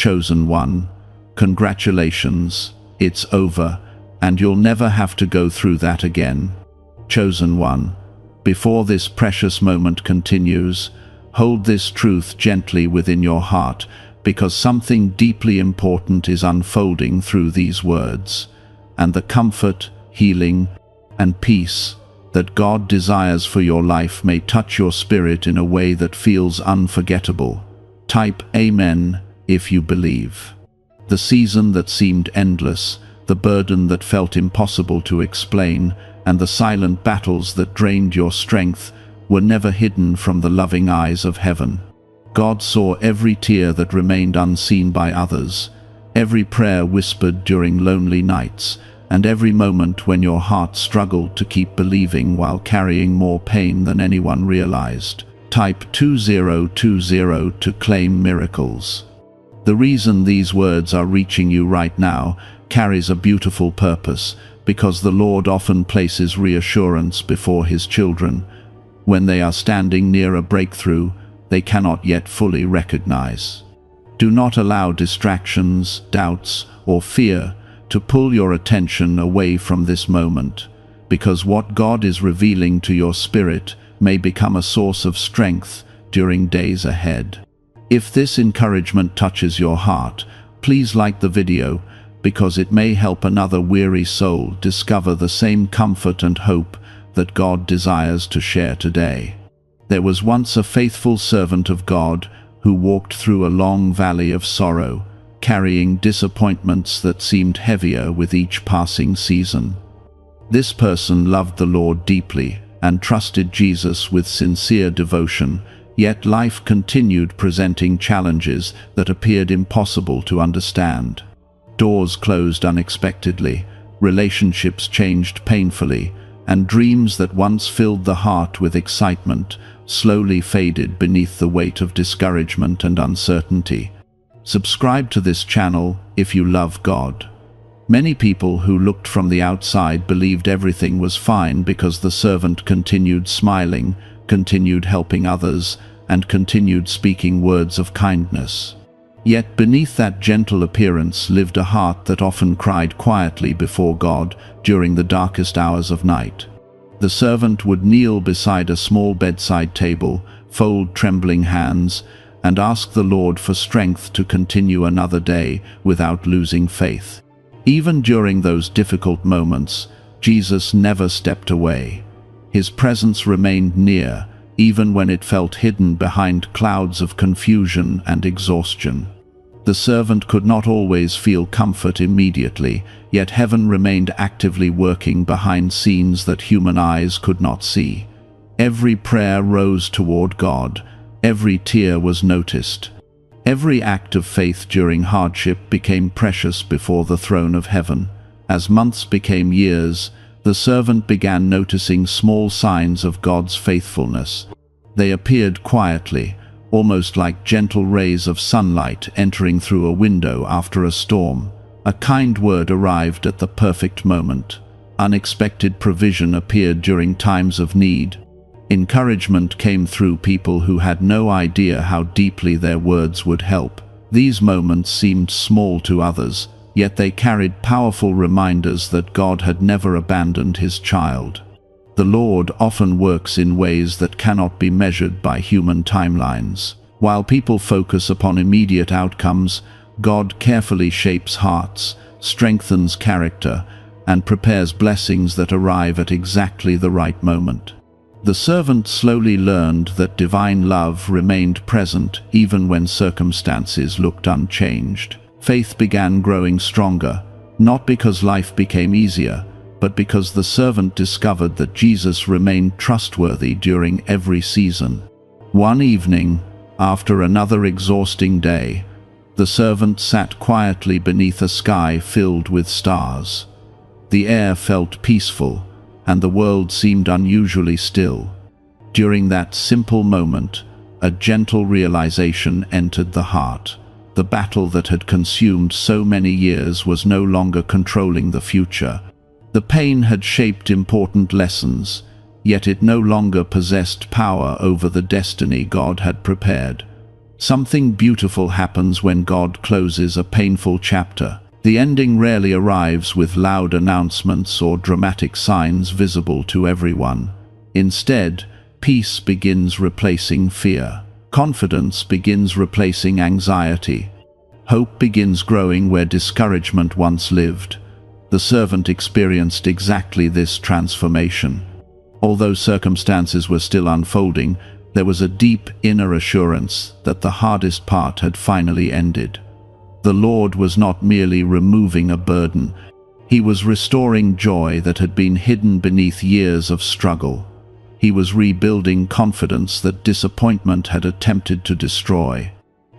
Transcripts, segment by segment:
chosen one, congratulations, it's over, and you'll never have to go through that again. Chosen one, before this precious moment continues, hold this truth gently within your heart, because something deeply important is unfolding through these words, and the comfort, healing, and peace that God desires for your life may touch your spirit in a way that feels unforgettable. Type Amen if you believe. The season that seemed endless, the burden that felt impossible to explain, and the silent battles that drained your strength were never hidden from the loving eyes of heaven. God saw every tear that remained unseen by others, every prayer whispered during lonely nights, and every moment when your heart struggled to keep believing while carrying more pain than anyone realized. Type 2020 to claim miracles. The reason these words are reaching you right now carries a beautiful purpose, because the Lord often places reassurance before His children when they are standing near a breakthrough they cannot yet fully recognize. Do not allow distractions, doubts, or fear to pull your attention away from this moment, because what God is revealing to your spirit may become a source of strength during days ahead. If this encouragement touches your heart, please like the video, because it may help another weary soul discover the same comfort and hope that God desires to share today. There was once a faithful servant of God who walked through a long valley of sorrow, carrying disappointments that seemed heavier with each passing season. This person loved the Lord deeply and trusted Jesus with sincere devotion, yet life continued presenting challenges that appeared impossible to understand. Doors closed unexpectedly, relationships changed painfully, and dreams that once filled the heart with excitement slowly faded beneath the weight of discouragement and uncertainty. Subscribe to this channel if you love God. Many people who looked from the outside believed everything was fine because the servant continued smiling, continued helping others, and continued speaking words of kindness. Yet beneath that gentle appearance lived a heart that often cried quietly before God during the darkest hours of night. The servant would kneel beside a small bedside table, fold trembling hands, and ask the Lord for strength to continue another day without losing faith. Even during those difficult moments, Jesus never stepped away. His presence remained near, even when it felt hidden behind clouds of confusion and exhaustion. The servant could not always feel comfort immediately, yet heaven remained actively working behind scenes that human eyes could not see. Every prayer rose toward God. Every tear was noticed. Every act of faith during hardship became precious before the throne of heaven. As months became years, the servant began noticing small signs of God's faithfulness. They appeared quietly, almost like gentle rays of sunlight entering through a window after a storm. A kind word arrived at the perfect moment. Unexpected provision appeared during times of need. Encouragement came through people who had no idea how deeply their words would help. These moments seemed small to others, yet they carried powerful reminders that God had never abandoned His child. The Lord often works in ways that cannot be measured by human timelines. While people focus upon immediate outcomes, God carefully shapes hearts, strengthens character, and prepares blessings that arrive at exactly the right moment. The servant slowly learned that divine love remained present even when circumstances looked unchanged. Faith began growing stronger, not because life became easier, but because the servant discovered that Jesus remained trustworthy during every season. One evening, after another exhausting day, the servant sat quietly beneath a sky filled with stars. The air felt peaceful, and the world seemed unusually still. During that simple moment, a gentle realization entered the heart. The battle that had consumed so many years was no longer controlling the future. The pain had shaped important lessons, yet it no longer possessed power over the destiny God had prepared. Something beautiful happens when God closes a painful chapter. The ending rarely arrives with loud announcements or dramatic signs visible to everyone. Instead, peace begins replacing fear. Confidence begins replacing anxiety. Hope begins growing where discouragement once lived. The servant experienced exactly this transformation. Although circumstances were still unfolding, there was a deep inner assurance that the hardest part had finally ended. The Lord was not merely removing a burden, He was restoring joy that had been hidden beneath years of struggle. He was rebuilding confidence that disappointment had attempted to destroy.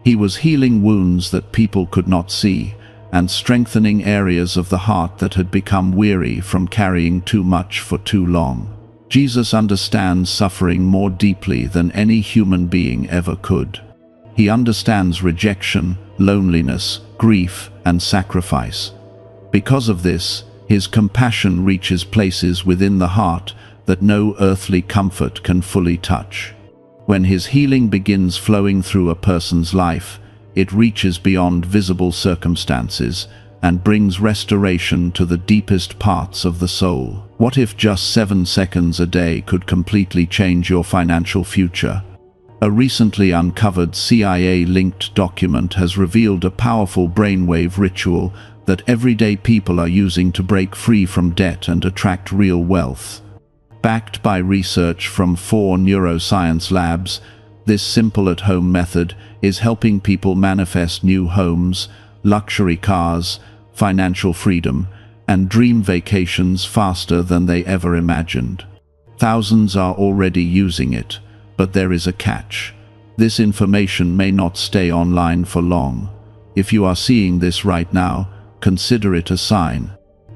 He was healing wounds that people could not see, and strengthening areas of the heart that had become weary from carrying too much for too long. Jesus understands suffering more deeply than any human being ever could. He understands rejection, loneliness, grief, and sacrifice. Because of this, His compassion reaches places within the heart that no earthly comfort can fully touch. When His healing begins flowing through a person's life, it reaches beyond visible circumstances and brings restoration to the deepest parts of the soul. What if just 7 seconds a day could completely change your financial future? A recently uncovered CIA-linked document has revealed a powerful brainwave ritual that everyday people are using to break free from debt and attract real wealth. Backed by research from 4 neuroscience labs, this simple at-home method is helping people manifest new homes, luxury cars, financial freedom, and dream vacations faster than they ever imagined. Thousands are already using it, but there is a catch. This information may not stay online for long. If you are seeing this right now, consider it a sign.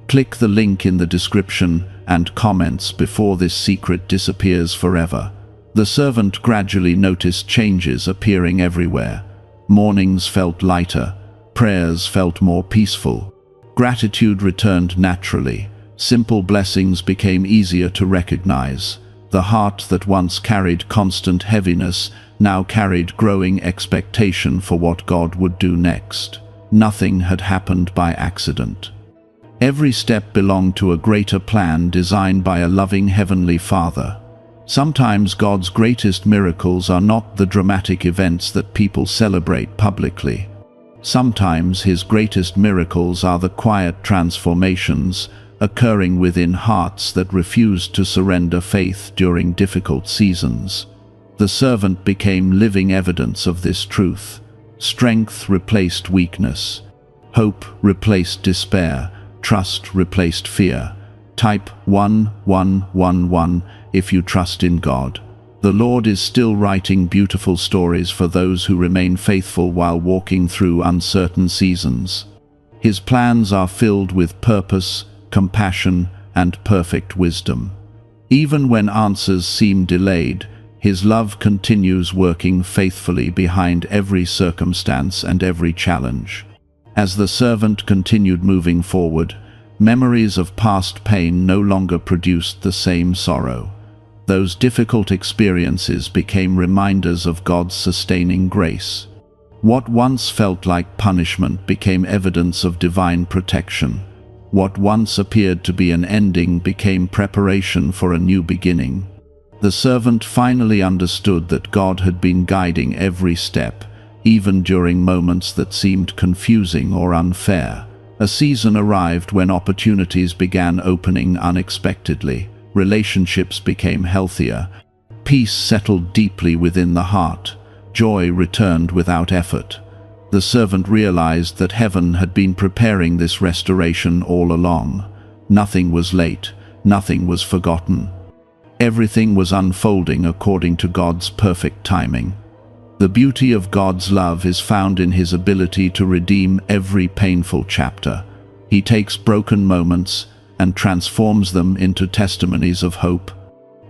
Click the link in the description and comments before this secret disappears forever. The servant gradually noticed changes appearing everywhere. Mornings felt lighter, prayers felt more peaceful. Gratitude returned naturally. Simple blessings became easier to recognize. The heart that once carried constant heaviness now carried growing expectation for what God would do next. Nothing had happened by accident. Every step belonged to a greater plan designed by a loving Heavenly Father. Sometimes God's greatest miracles are not the dramatic events that people celebrate publicly. Sometimes His greatest miracles are the quiet transformations occurring within hearts that refused to surrender faith during difficult seasons. The servant became living evidence of this truth. Strength replaced weakness. Hope replaced despair. Trust replaced fear. Type 1111 if you trust in God. The Lord is still writing beautiful stories for those who remain faithful while walking through uncertain seasons. His plans are filled with purpose, compassion, and perfect wisdom. Even when answers seem delayed, His love continues working faithfully behind every circumstance and every challenge. As the servant continued moving forward, memories of past pain no longer produced the same sorrow. Those difficult experiences became reminders of God's sustaining grace. What once felt like punishment became evidence of divine protection. What once appeared to be an ending became preparation for a new beginning. The servant finally understood that God had been guiding every step, even during moments that seemed confusing or unfair. A season arrived when opportunities began opening unexpectedly. Relationships became healthier. Peace settled deeply within the heart. Joy returned without effort. The servant realized that heaven had been preparing this restoration all along. Nothing was late. Nothing was forgotten. Everything was unfolding according to God's perfect timing. The beauty of God's love is found in His ability to redeem every painful chapter. He takes broken moments and transforms them into testimonies of hope.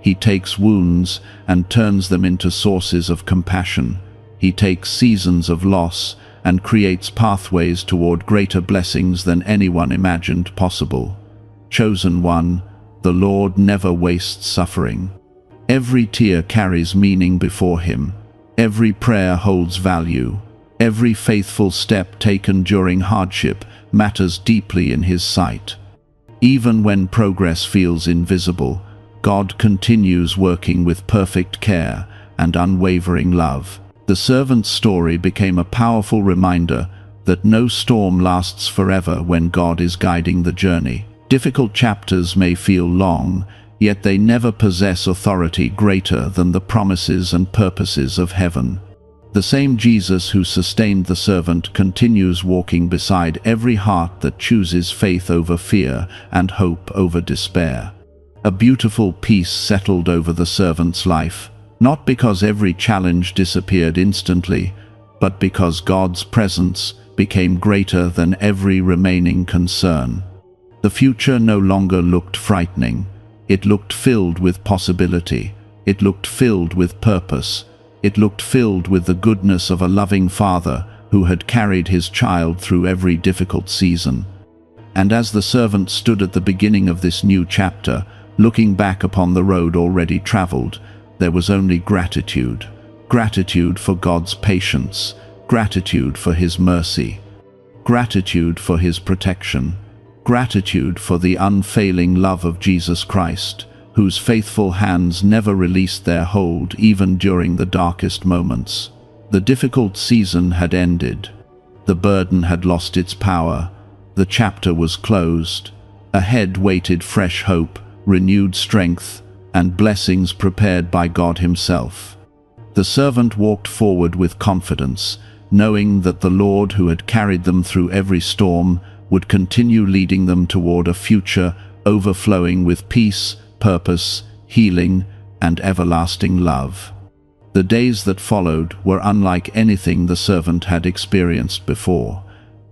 He takes wounds and turns them into sources of compassion. He takes seasons of loss and creates pathways toward greater blessings than anyone imagined possible. Chosen one, the Lord never wastes suffering. Every tear carries meaning before Him. Every prayer holds value. Every faithful step taken during hardship matters deeply in His sight. Even when progress feels invisible, God continues working with perfect care and unwavering love. The servant's story became a powerful reminder that no storm lasts forever when God is guiding the journey. Difficult chapters may feel long, yet they never possess authority greater than the promises and purposes of heaven. The same Jesus who sustained the servant continues walking beside every heart that chooses faith over fear and hope over despair. A beautiful peace settled over the servant's life, not because every challenge disappeared instantly, but because God's presence became greater than every remaining concern. The future no longer looked frightening. It looked filled with possibility. It looked filled with purpose. It looked filled with the goodness of a loving Father who had carried His child through every difficult season. And as the servant stood at the beginning of this new chapter, looking back upon the road already traveled, there was only gratitude. Gratitude for God's patience. Gratitude for His mercy. Gratitude for His protection. Gratitude for the unfailing love of Jesus Christ, whose faithful hands never released their hold even during the darkest moments. The difficult season had ended. The burden had lost its power. The chapter was closed. Ahead waited fresh hope, renewed strength, and blessings prepared by God Himself. The servant walked forward with confidence, knowing that the Lord who had carried them through every storm would continue leading them toward a future overflowing with peace, purpose, healing, and everlasting love. The days that followed were unlike anything the servant had experienced before,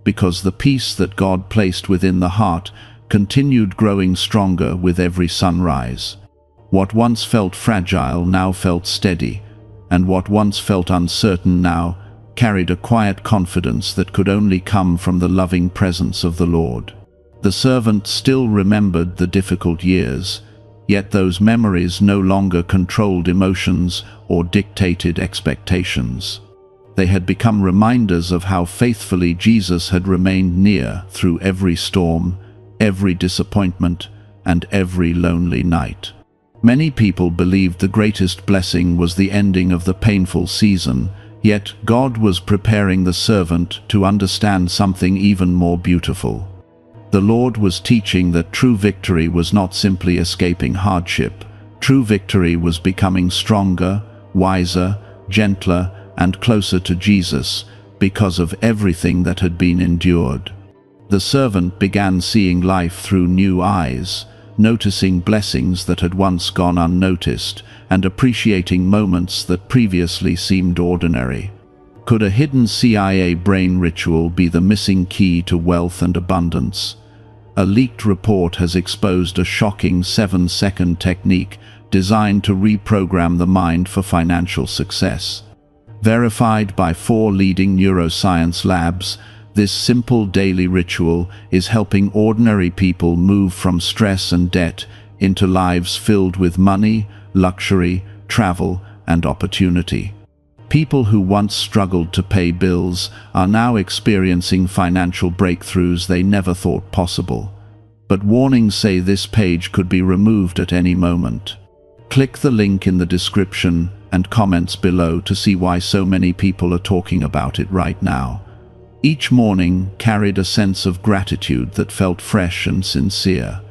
because the peace that God placed within the heart continued growing stronger with every sunrise. What once felt fragile now felt steady, and what once felt uncertain now carried a quiet confidence that could only come from the loving presence of the Lord. The servant still remembered the difficult years, yet those memories no longer controlled emotions or dictated expectations. They had become reminders of how faithfully Jesus had remained near through every storm, every disappointment, and every lonely night. Many people believed the greatest blessing was the ending of the painful season, yet God was preparing the servant to understand something even more beautiful. The Lord was teaching that true victory was not simply escaping hardship. True victory was becoming stronger, wiser, gentler, and closer to Jesus because of everything that had been endured. The servant began seeing life through new eyes, noticing blessings that had once gone unnoticed, and appreciating moments that previously seemed ordinary. Could a hidden CIA brain ritual be the missing key to wealth and abundance? A leaked report has exposed a shocking 7-second technique designed to reprogram the mind for financial success. Verified by 4 leading neuroscience labs, this simple daily ritual is helping ordinary people move from stress and debt into lives filled with money, luxury, travel, and opportunity. People who once struggled to pay bills are now experiencing financial breakthroughs they never thought possible. But warnings say this page could be removed at any moment. Click the link in the description and comments below to see why so many people are talking about it right now. Each morning carried a sense of gratitude that felt fresh and sincere.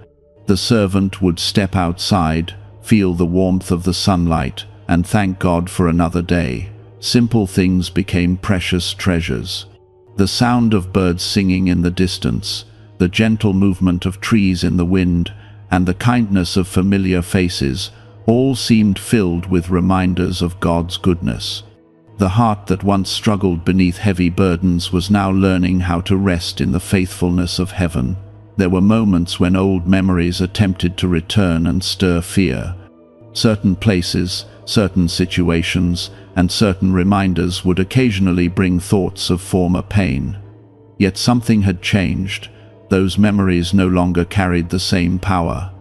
The servant would step outside, feel the warmth of the sunlight, and thank God for another day. Simple things became precious treasures. The sound of birds singing in the distance, the gentle movement of trees in the wind, and the kindness of familiar faces all seemed filled with reminders of God's goodness. The heart that once struggled beneath heavy burdens was now learning how to rest in the faithfulness of heaven. There were moments when old memories attempted to return and stir fear. Certain places, certain situations, and certain reminders would occasionally bring thoughts of former pain. Yet something had changed. Those memories no longer carried the same power.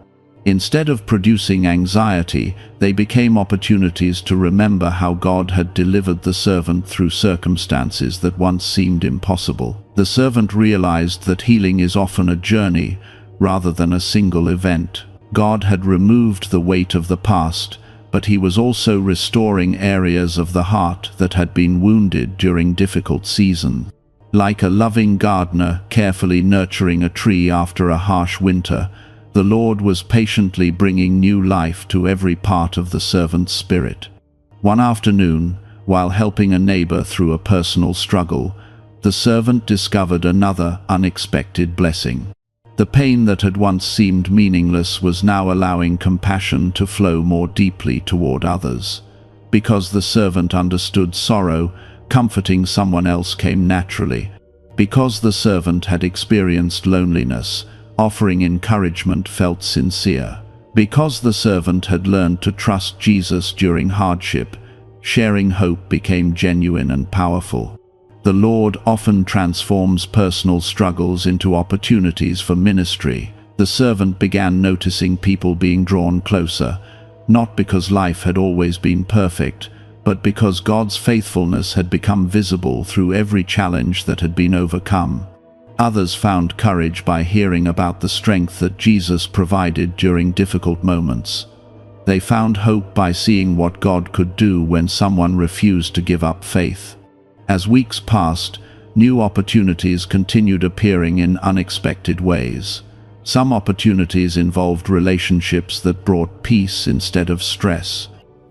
Instead of producing anxiety, they became opportunities to remember how God had delivered the servant through circumstances that once seemed impossible. The servant realized that healing is often a journey rather than a single event. God had removed the weight of the past, but he was also restoring areas of the heart that had been wounded during difficult seasons. Like a loving gardener carefully nurturing a tree after a harsh winter, the Lord was patiently bringing new life to every part of the servant's spirit. One afternoon, while helping a neighbor through a personal struggle, the servant discovered another unexpected blessing. The pain that had once seemed meaningless was now allowing compassion to flow more deeply toward others. Because the servant understood sorrow, comforting someone else came naturally. Because the servant had experienced loneliness, offering encouragement felt sincere. Because the servant had learned to trust Jesus during hardship, sharing hope became genuine and powerful. The Lord often transforms personal struggles into opportunities for ministry. The servant began noticing people being drawn closer, not because life had always been perfect, but because God's faithfulness had become visible through every challenge that had been overcome. Others found courage by hearing about the strength that Jesus provided during difficult moments. They found hope by seeing what God could do when someone refused to give up faith. As weeks passed, new opportunities continued appearing in unexpected ways. Some opportunities involved relationships that brought peace instead of stress.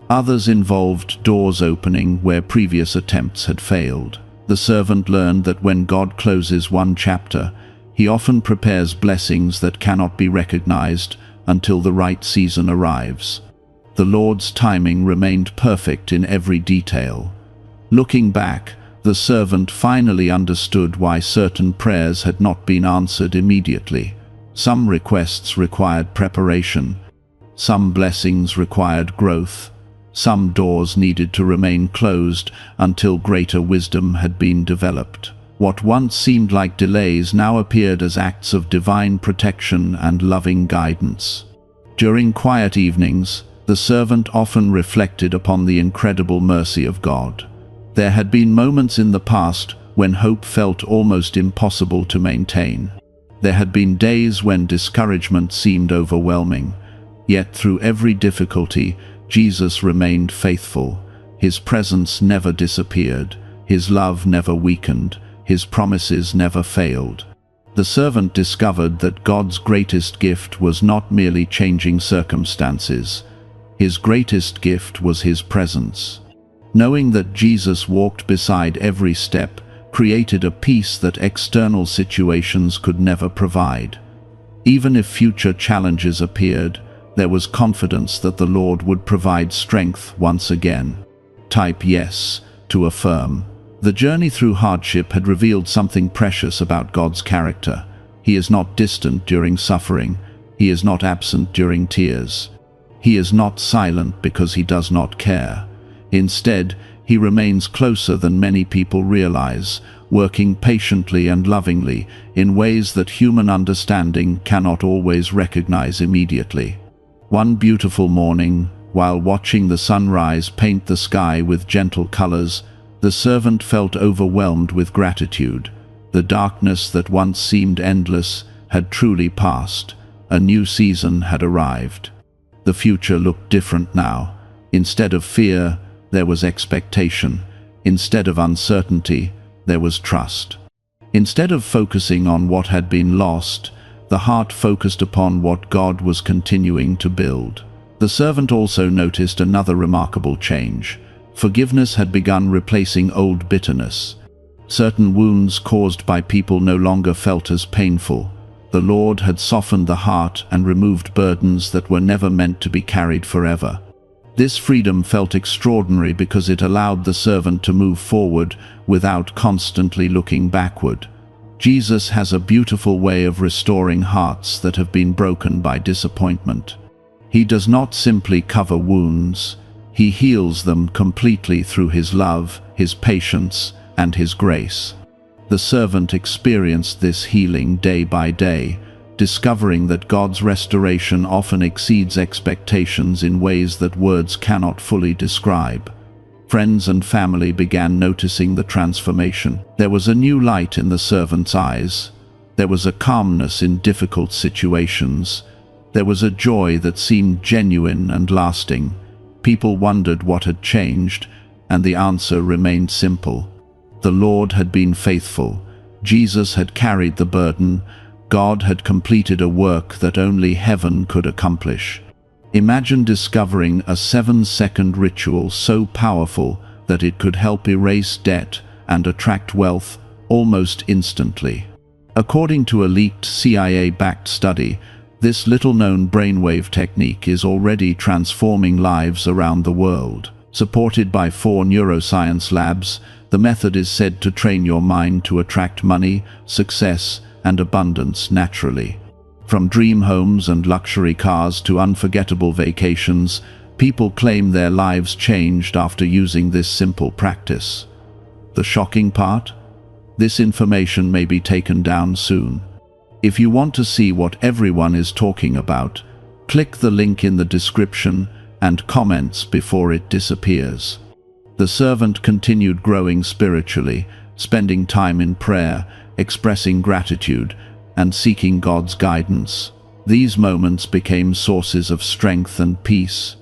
Others involved doors opening where previous attempts had failed. The servant learned that when God closes one chapter, he often prepares blessings that cannot be recognized until the right season arrives. The Lord's timing remained perfect in every detail. Looking back, the servant finally understood why certain prayers had not been answered immediately. Some requests required preparation. Some blessings required growth. Some doors needed to remain closed until greater wisdom had been developed. What once seemed like delays now appeared as acts of divine protection and loving guidance. During quiet evenings, the servant often reflected upon the incredible mercy of God. There had been moments in the past when hope felt almost impossible to maintain. There had been days when discouragement seemed overwhelming. Yet through every difficulty, Jesus remained faithful. His presence never disappeared. His love never weakened. His promises never failed. The servant discovered that God's greatest gift was not merely changing circumstances. His greatest gift was his presence. Knowing that Jesus walked beside every step created a peace that external situations could never provide. Even if future challenges appeared, there was confidence that the Lord would provide strength once again. Type yes to affirm. The journey through hardship had revealed something precious about God's character. He is not distant during suffering. He is not absent during tears. He is not silent because he does not care. Instead, he remains closer than many people realize, working patiently and lovingly in ways that human understanding cannot always recognize immediately. One beautiful morning, while watching the sunrise paint the sky with gentle colors, the servant felt overwhelmed with gratitude. The darkness that once seemed endless had truly passed. A new season had arrived. The future looked different now. Instead of fear, there was expectation. Instead of uncertainty, there was trust. Instead of focusing on what had been lost, the heart focused upon what God was continuing to build. The servant also noticed another remarkable change. Forgiveness had begun replacing old bitterness. Certain wounds caused by people no longer felt as painful. The Lord had softened the heart and removed burdens that were never meant to be carried forever. This freedom felt extraordinary because it allowed the servant to move forward without constantly looking backward. Jesus has a beautiful way of restoring hearts that have been broken by disappointment. He does not simply cover wounds. He heals them completely through his love, his patience, and his grace. The servant experienced this healing day by day, discovering that God's restoration often exceeds expectations in ways that words cannot fully describe. Friends and family began noticing the transformation. There was a new light in the servant's eyes. There was a calmness in difficult situations. There was a joy that seemed genuine and lasting. People wondered what had changed, and the answer remained simple. The Lord had been faithful. Jesus had carried the burden. God had completed a work that only heaven could accomplish. Imagine discovering a 7-second ritual so powerful that it could help erase debt and attract wealth almost instantly. According to a leaked CIA-backed study, this little-known brainwave technique is already transforming lives around the world. Supported by 4 neuroscience labs, the method is said to train your mind to attract money, success, and abundance naturally. From dream homes and luxury cars to unforgettable vacations, people claim their lives changed after using this simple practice. The shocking part? This information may be taken down soon. If you want to see what everyone is talking about, click the link in the description and comments before it disappears. The servant continued growing spiritually, spending time in prayer, expressing gratitude, and seeking God's guidance. These moments became sources of strength and peace.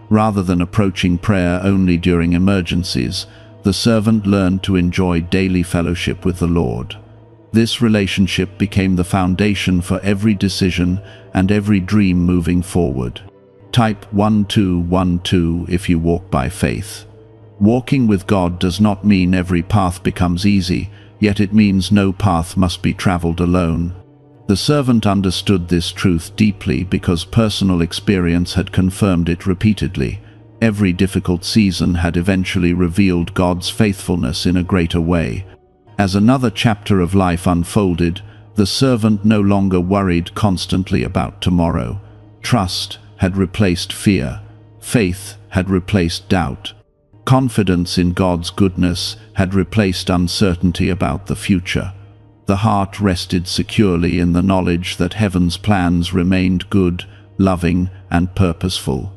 Rather than approaching prayer only during emergencies, the servant learned to enjoy daily fellowship with the Lord. This relationship became the foundation for every decision and every dream moving forward. Type 1212 if you walk by faith. Walking with God does not mean every path becomes easy, yet it means no path must be traveled alone. The servant understood this truth deeply because personal experience had confirmed it repeatedly. Every difficult season had eventually revealed God's faithfulness in a greater way. As another chapter of life unfolded, the servant no longer worried constantly about tomorrow. Trust had replaced fear. Faith had replaced doubt. Confidence in God's goodness had replaced uncertainty about the future. The heart rested securely in the knowledge that heaven's plans remained good, loving, and purposeful.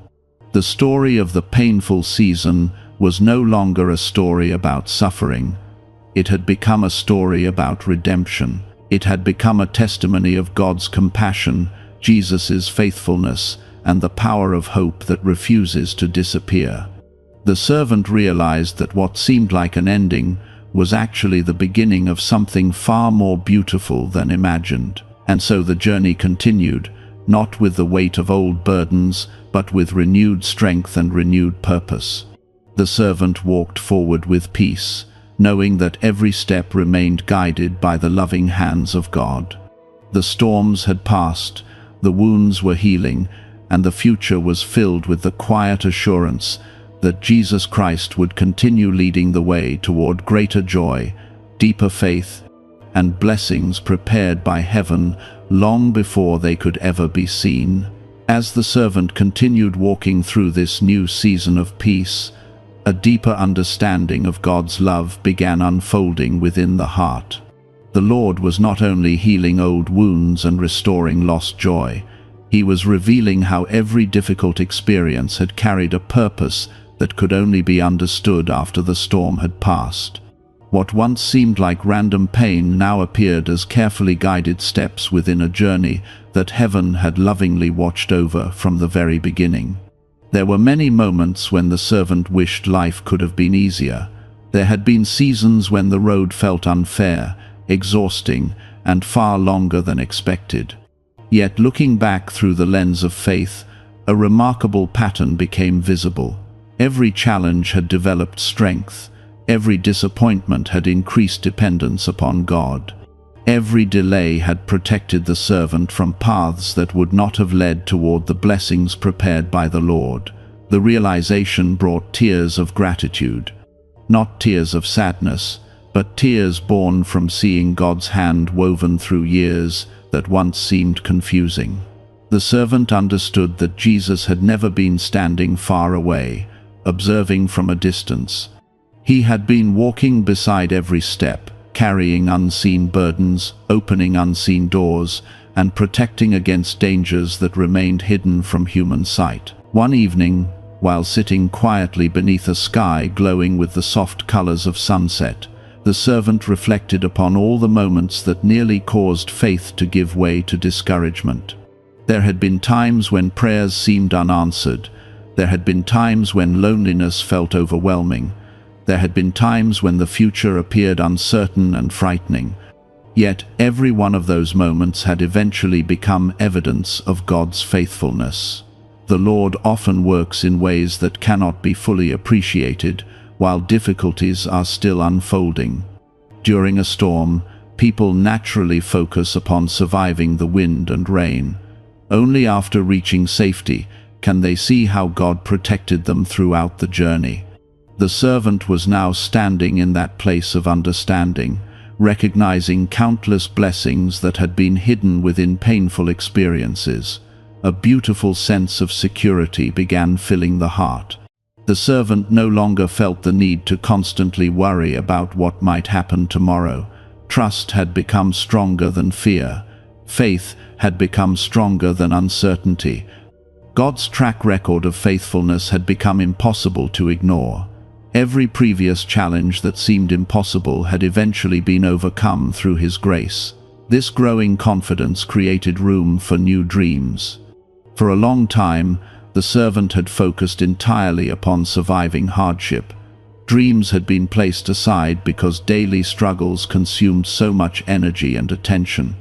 The story of the painful season was no longer a story about suffering. It had become a story about redemption. It had become a testimony of God's compassion, Jesus' faithfulness, and the power of hope that refuses to disappear. The servant realized that what seemed like an ending was actually the beginning of something far more beautiful than imagined. And so the journey continued, not with the weight of old burdens, but with renewed strength and renewed purpose. The servant walked forward with peace, knowing that every step remained guided by the loving hands of God. The storms had passed, the wounds were healing, and the future was filled with the quiet assurance that Jesus Christ would continue leading the way toward greater joy, deeper faith, and blessings prepared by heaven long before they could ever be seen. As the servant continued walking through this new season of peace, a deeper understanding of God's love began unfolding within the heart. The Lord was not only healing old wounds and restoring lost joy, He was revealing how every difficult experience had carried a purpose that could only be understood after the storm had passed. What once seemed like random pain now appeared as carefully guided steps within a journey that heaven had lovingly watched over from the very beginning. There were many moments when the servant wished life could have been easier. There had been seasons when the road felt unfair, exhausting, and far longer than expected. Yet looking back through the lens of faith, a remarkable pattern became visible. Every challenge had developed strength. Every disappointment had increased dependence upon God. Every delay had protected the servant from paths that would not have led toward the blessings prepared by the Lord. The realization brought tears of gratitude. Not tears of sadness, but tears born from seeing God's hand woven through years that once seemed confusing. The servant understood that Jesus had never been standing far away, observing from a distance. He had been walking beside every step, carrying unseen burdens, opening unseen doors, and protecting against dangers that remained hidden from human sight. One evening, while sitting quietly beneath a sky glowing with the soft colors of sunset, the servant reflected upon all the moments that nearly caused faith to give way to discouragement. There had been times when prayers seemed unanswered. There had been times when loneliness felt overwhelming. There had been times when the future appeared uncertain and frightening. Yet every one of those moments had eventually become evidence of God's faithfulness. The Lord often works in ways that cannot be fully appreciated, while difficulties are still unfolding. During a storm, people naturally focus upon surviving the wind and rain. Only after reaching safety can they see how God protected them throughout the journey. The servant was now standing in that place of understanding, recognizing countless blessings that had been hidden within painful experiences. A beautiful sense of security began filling the heart. The servant no longer felt the need to constantly worry about what might happen tomorrow. Trust had become stronger than fear. Faith had become stronger than uncertainty. God's track record of faithfulness had become impossible to ignore. Every previous challenge that seemed impossible had eventually been overcome through His grace. This growing confidence created room for new dreams. For a long time, the servant had focused entirely upon surviving hardship. Dreams had been placed aside because daily struggles consumed so much energy and attention.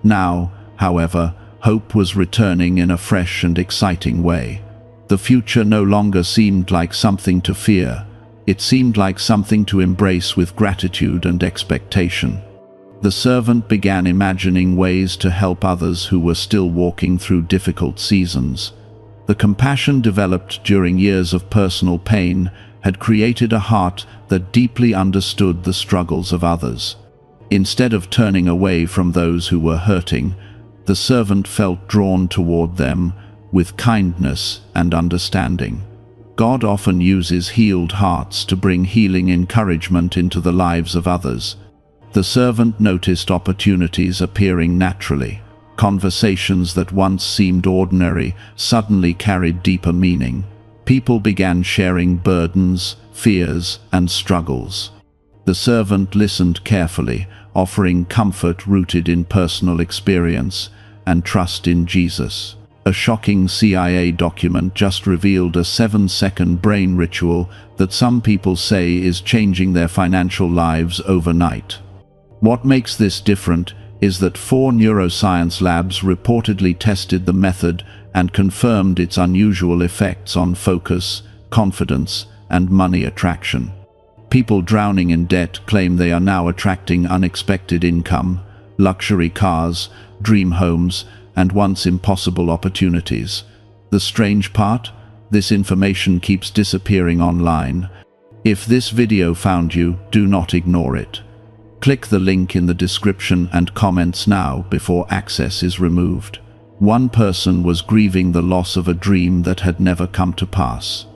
Now, however, hope was returning in a fresh and exciting way. The future no longer seemed like something to fear. It seemed like something to embrace with gratitude and expectation. The servant began imagining ways to help others who were still walking through difficult seasons. The compassion developed during years of personal pain had created a heart that deeply understood the struggles of others. Instead of turning away from those who were hurting, the servant felt drawn toward them with kindness and understanding. God often uses healed hearts to bring healing encouragement into the lives of others. The servant noticed opportunities appearing naturally. Conversations that once seemed ordinary suddenly carried deeper meaning. People began sharing burdens, fears, and struggles. The servant listened carefully, offering comfort rooted in personal experience and trust in Jesus. A shocking CIA document just revealed a 7-second brain ritual that some people say is changing their financial lives overnight. What makes this different is that 4 neuroscience labs reportedly tested the method and confirmed its unusual effects on focus, confidence, and money attraction. People drowning in debt claim they are now attracting unexpected income, luxury cars, dream homes, and once impossible opportunities. The strange part? This information keeps disappearing online. If this video found you, do not ignore it. Click the link in the description and comments now before access is removed. One person was grieving the loss of a dream that had never come to pass.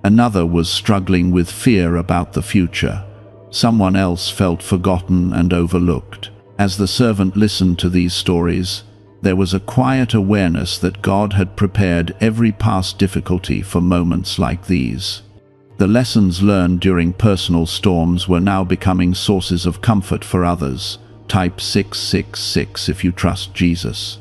Another was struggling with fear about the future. Someone else felt forgotten and overlooked. As the servant listened to these stories, there was a quiet awareness that God had prepared every past difficulty for moments like these. The lessons learned during personal storms were now becoming sources of comfort for others. Type 666 if you trust Jesus.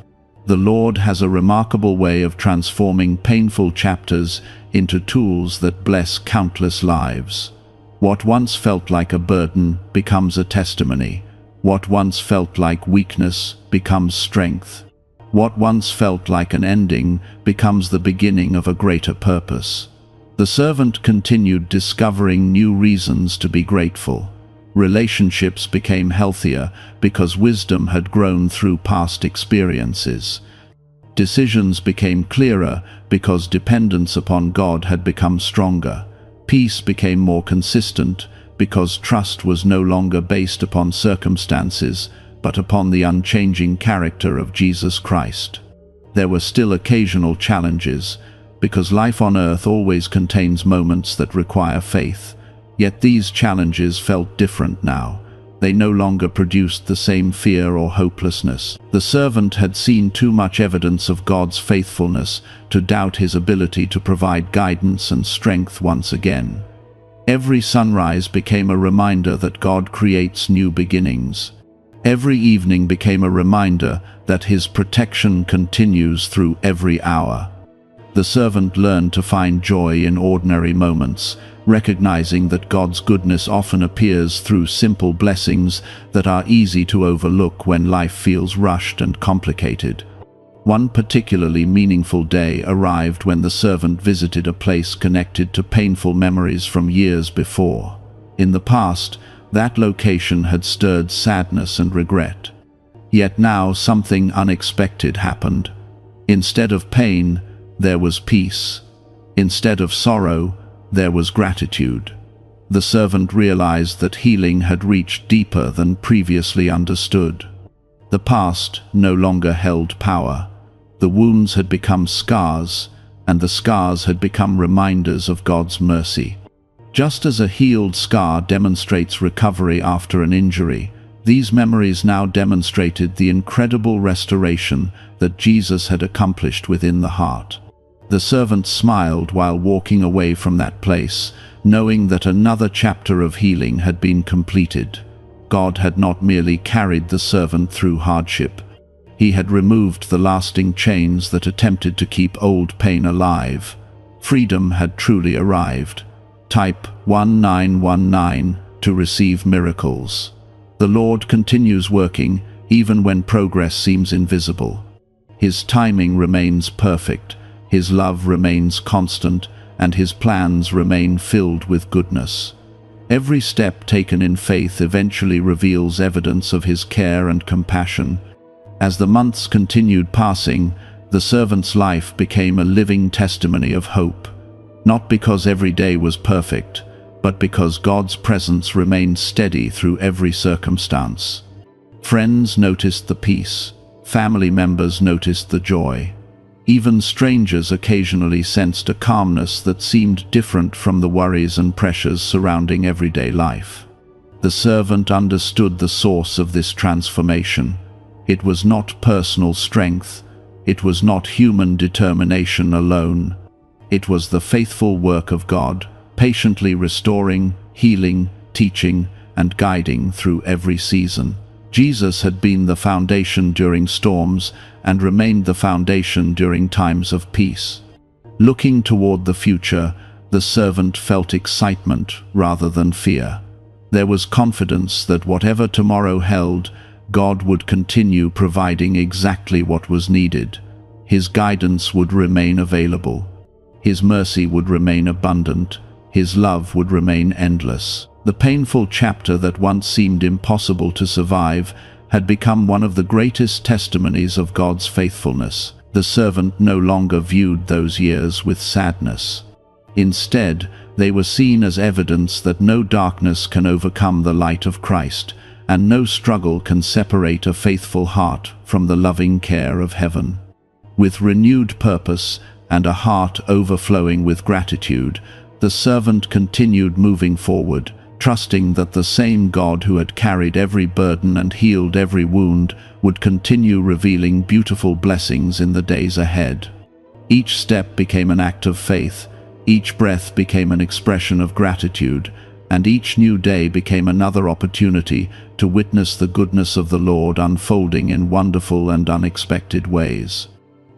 The Lord has a remarkable way of transforming painful chapters into tools that bless countless lives. What once felt like a burden becomes a testimony. What once felt like weakness becomes strength. What once felt like an ending becomes the beginning of a greater purpose. The servant continued discovering new reasons to be grateful. Relationships became healthier because wisdom had grown through past experiences. Decisions became clearer because dependence upon God had become stronger. Peace became more consistent because trust was no longer based upon circumstances, but upon the unchanging character of Jesus Christ. There were still occasional challenges, because life on earth always contains moments that require faith. Yet these challenges felt different now. They no longer produced the same fear or hopelessness. The servant had seen too much evidence of God's faithfulness to doubt his ability to provide guidance and strength once again. Every sunrise became a reminder that God creates new beginnings. Every evening became a reminder that his protection continues through every hour. The servant learned to find joy in ordinary moments, recognizing that God's goodness often appears through simple blessings that are easy to overlook when life feels rushed and complicated. One particularly meaningful day arrived when the servant visited a place connected to painful memories from years before. In the past, that location had stirred sadness and regret. Yet now something unexpected happened. Instead of pain, there was peace. Instead of sorrow, there was gratitude. The servant realized that healing had reached deeper than previously understood. The past no longer held power. The wounds had become scars, and the scars had become reminders of God's mercy. Just as a healed scar demonstrates recovery after an injury, these memories now demonstrated the incredible restoration that Jesus had accomplished within the heart. The servant smiled while walking away from that place, knowing that another chapter of healing had been completed. God had not merely carried the servant through hardship. He had removed the lasting chains that attempted to keep old pain alive. Freedom had truly arrived. Type 1919 to receive miracles. The Lord continues working, even when progress seems invisible. His timing remains perfect. His love remains constant, and his plans remain filled with goodness. Every step taken in faith eventually reveals evidence of his care and compassion. As the months continued passing, the servant's life became a living testimony of hope. Not because every day was perfect, but because God's presence remained steady through every circumstance. Friends noticed the peace. Family members noticed the joy. Even strangers occasionally sensed a calmness that seemed different from the worries and pressures surrounding everyday life. The servant understood the source of this transformation. It was not personal strength. It was not human determination alone. It was the faithful work of God, patiently restoring, healing, teaching, and guiding through every season. Jesus had been the foundation during storms and remained the foundation during times of peace. Looking toward the future, the servant felt excitement rather than fear. There was confidence that whatever tomorrow held, God would continue providing exactly what was needed. His guidance would remain available. His mercy would remain abundant. His love would remain endless. The painful chapter that once seemed impossible to survive had become one of the greatest testimonies of God's faithfulness. The servant no longer viewed those years with sadness. Instead, they were seen as evidence that no darkness can overcome the light of Christ, and no struggle can separate a faithful heart from the loving care of heaven. With renewed purpose and a heart overflowing with gratitude, the servant continued moving forward, trusting that the same God who had carried every burden and healed every wound would continue revealing beautiful blessings in the days ahead. Each step became an act of faith, each breath became an expression of gratitude, and each new day became another opportunity to witness the goodness of the Lord unfolding in wonderful and unexpected ways.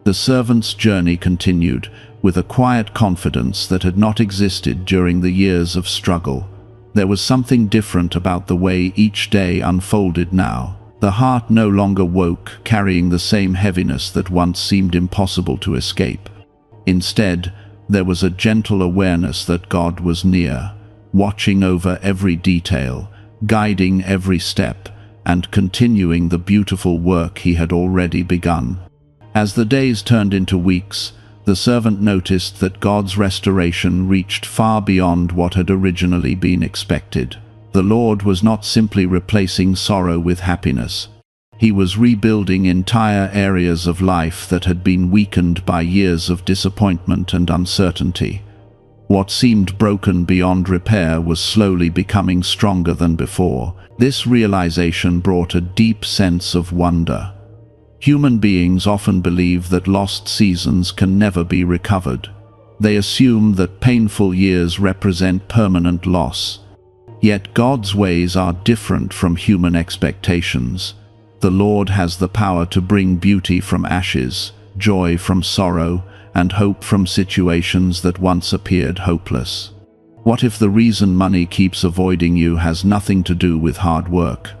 The servant's journey continued, with a quiet confidence that had not existed during the years of struggle. There was something different about the way each day unfolded now. The heart no longer woke, carrying the same heaviness that once seemed impossible to escape. Instead, there was a gentle awareness that God was near, watching over every detail, guiding every step, and continuing the beautiful work he had already begun. As the days turned into weeks, the servant noticed that God's restoration reached far beyond what had originally been expected. The Lord was not simply replacing sorrow with happiness. He was rebuilding entire areas of life that had been weakened by years of disappointment and uncertainty. What seemed broken beyond repair was slowly becoming stronger than before. This realization brought a deep sense of wonder. Human beings often believe that lost seasons can never be recovered. They assume that painful years represent permanent loss. Yet God's ways are different from human expectations. The Lord has the power to bring beauty from ashes, joy from sorrow, and hope from situations that once appeared hopeless. What if the reason money keeps avoiding you has nothing to do with hard work?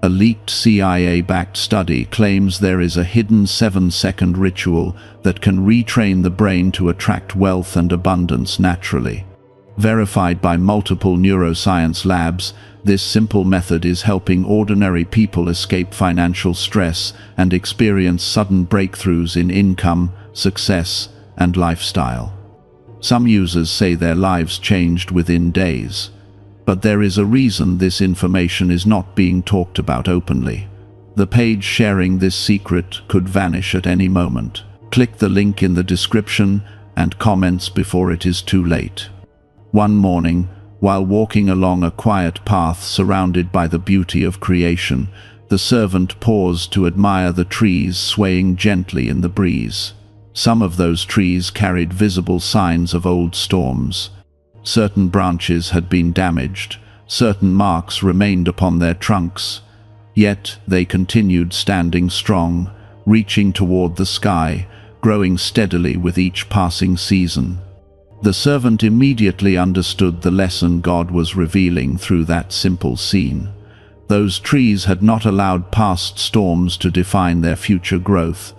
A leaked CIA-backed study claims there is a hidden 7-second ritual that can retrain the brain to attract wealth and abundance naturally. Verified by multiple neuroscience labs, this simple method is helping ordinary people escape financial stress and experience sudden breakthroughs in income, success, and lifestyle. Some users say their lives changed within days. But there is a reason this information is not being talked about openly. The page sharing this secret could vanish at any moment. Click the link in the description and comments before it is too late. One morning, while walking along a quiet path surrounded by the beauty of creation, the servant paused to admire the trees swaying gently in the breeze. Some of those trees carried visible signs of old storms. Certain branches had been damaged, certain marks remained upon their trunks, yet they continued standing strong, reaching toward the sky, growing steadily with each passing season. The servant immediately understood the lesson God was revealing through that simple scene. Those trees had not allowed past storms to define their future growth.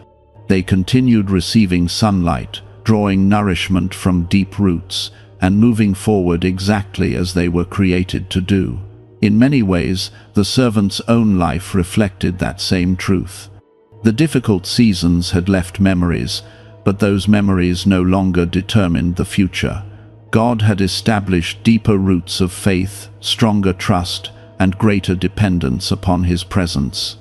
They continued receiving sunlight, drawing nourishment from deep roots, and moving forward exactly as they were created to do. In many ways, the servant's own life reflected that same truth. The difficult seasons had left memories, but those memories no longer determined the future. God had established deeper roots of faith, stronger trust, and greater dependence upon His presence.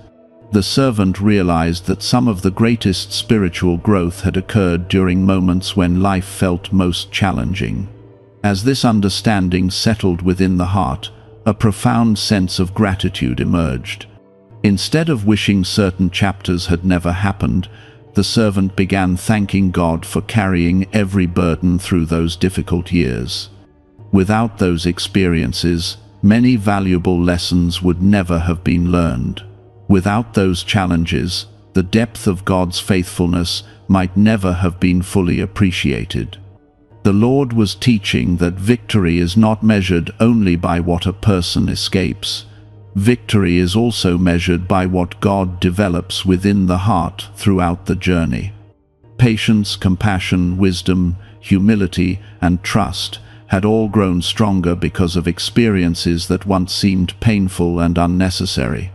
The servant realized that some of the greatest spiritual growth had occurred during moments when life felt most challenging. As this understanding settled within the heart, a profound sense of gratitude emerged. Instead of wishing certain chapters had never happened, the servant began thanking God for carrying every burden through those difficult years. Without those experiences, many valuable lessons would never have been learned. Without those challenges, the depth of God's faithfulness might never have been fully appreciated. The Lord was teaching that victory is not measured only by what a person escapes. Victory is also measured by what God develops within the heart throughout the journey. Patience, compassion, wisdom, humility, and trust had all grown stronger because of experiences that once seemed painful and unnecessary.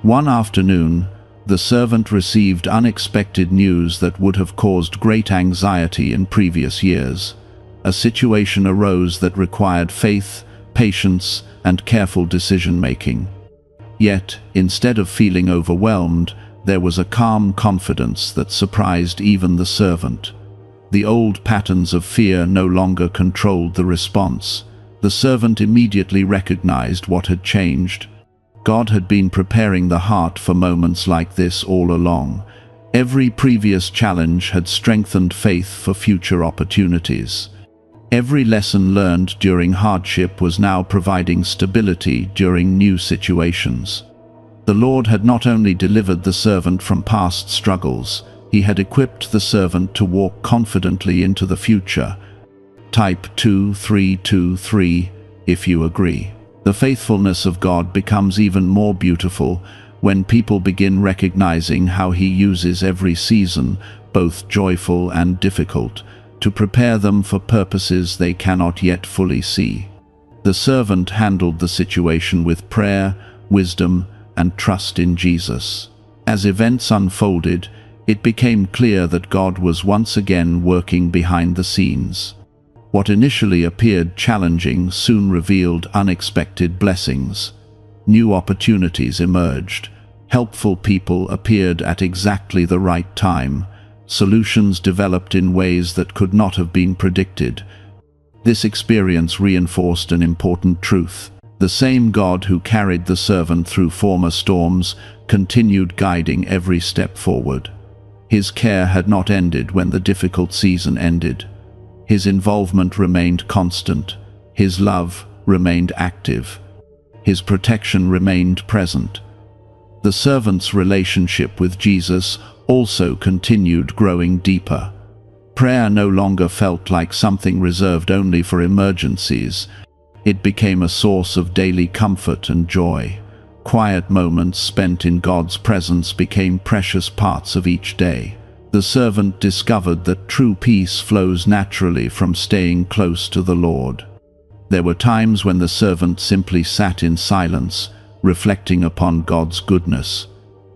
One afternoon, the servant received unexpected news that would have caused great anxiety in previous years. A situation arose that required faith, patience, and careful decision-making. Yet, instead of feeling overwhelmed, there was a calm confidence that surprised even the servant. The old patterns of fear no longer controlled the response. The servant immediately recognized what had changed. God had been preparing the heart for moments like this all along. Every previous challenge had strengthened faith for future opportunities. Every lesson learned during hardship was now providing stability during new situations. The Lord had not only delivered the servant from past struggles, He had equipped the servant to walk confidently into the future. Type 2323 if you agree. The faithfulness of God becomes even more beautiful when people begin recognizing how He uses every season, both joyful and difficult, to prepare them for purposes they cannot yet fully see. The servant handled the situation with prayer, wisdom, and trust in Jesus. As events unfolded, it became clear that God was once again working behind the scenes. What initially appeared challenging soon revealed unexpected blessings. New opportunities emerged. Helpful people appeared at exactly the right time. Solutions developed in ways that could not have been predicted. This experience reinforced an important truth. The same God who carried the servant through former storms continued guiding every step forward. His care had not ended when the difficult season ended. His involvement remained constant. His love remained active. His protection remained present. The servant's relationship with Jesus also continued growing deeper. Prayer no longer felt like something reserved only for emergencies. It became a source of daily comfort and joy. Quiet moments spent in God's presence became precious parts of each day. The servant discovered that true peace flows naturally from staying close to the Lord. There were times when the servant simply sat in silence, reflecting upon God's goodness.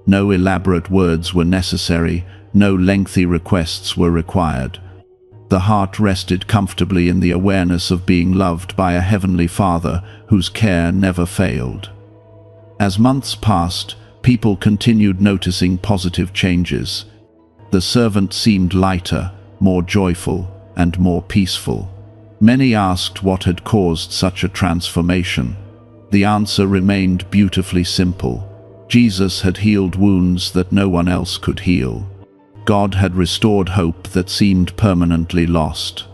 No elaborate words were necessary, no lengthy requests were required. The heart rested comfortably in the awareness of being loved by a heavenly Father whose care never failed. As months passed, people continued noticing positive changes. The servant seemed lighter, more joyful, and more peaceful. Many asked what had caused such a transformation. The answer remained beautifully simple. Jesus had healed wounds that no one else could heal. God had restored hope that seemed permanently lost.